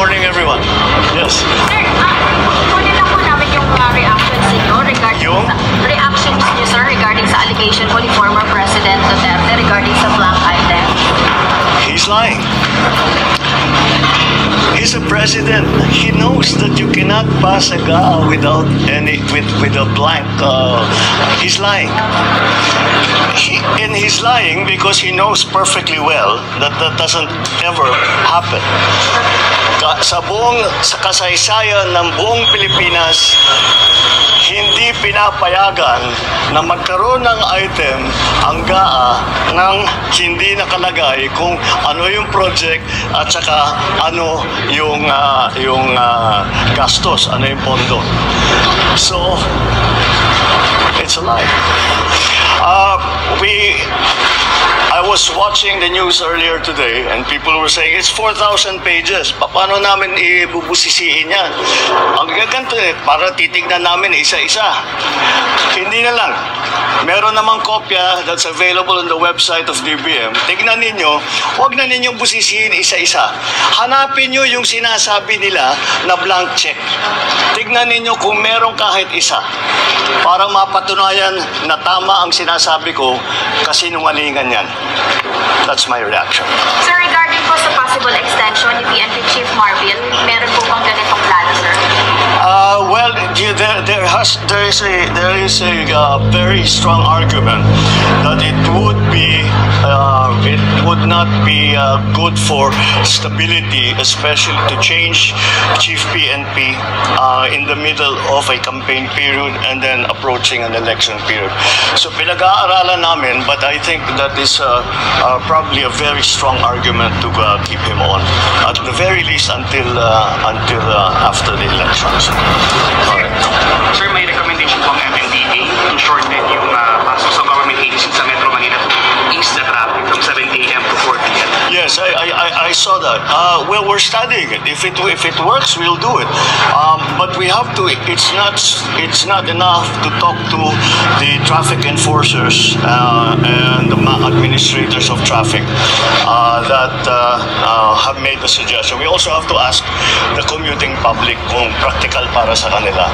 morning, everyone. Yes. Sir, kunin lang po namin yung reactions niyo regarding Yung? reactions niyo, sir, regarding sa allegation po ni former President Duterte regarding sa blank item. He's lying. He's a president. He knows that you cannot pass a GAA without with a blank. He's lying. And he's lying because he knows perfectly well that that doesn't ever happen. Sa kasaysayan ng buong Pilipinas, hindi pinapayagan na magkaroon ng item ang GAA nang hindi nakalagay kung ano yung project at saka ano yung gastos, ano yung pondo. So, it's a lie. I was watching the news earlier today and people were saying it's 4,000 pages. Paano namin ibubusisiin yan? Ang gaganto para titignan namin isa-isa. Hindi na lang. Meron namang kopya that's available on the website of DBM. Tignan ninyo, huwag na ninyong busisiin isa-isa. Hanapin nyo yung sinasabi nila na blank check. Tignan ninyo kung meron kahit isa para mapatunayan na tama ang sinasabi ko kasi nungalingan yan. That's my reaction. Sir, regarding po sa possible extension ni PNP Chief Marvin, meron po bang ganitong plano, sir? Well, there is a very strong argument that it would not be good for stability, especially to change Chief PNP in the middle of a campaign period and then approaching an election period. So pinag-aaralan namin, but I think that is probably a very strong argument to keep him on, at the very least until after the elections. Sir, may recommendation po ang MMDA to shorten yung pasok sa government agencies sa Metro Manila to ease the traffic from 7 a.m. to 4 p.m. Yes, I saw that. Well, we're studying it. If it works, we'll do it. But we have to. It's not enough to talk to the traffic enforcers and the administrators of traffic that have made the suggestion. We also have to ask the commuting public kung practical para sa kanila.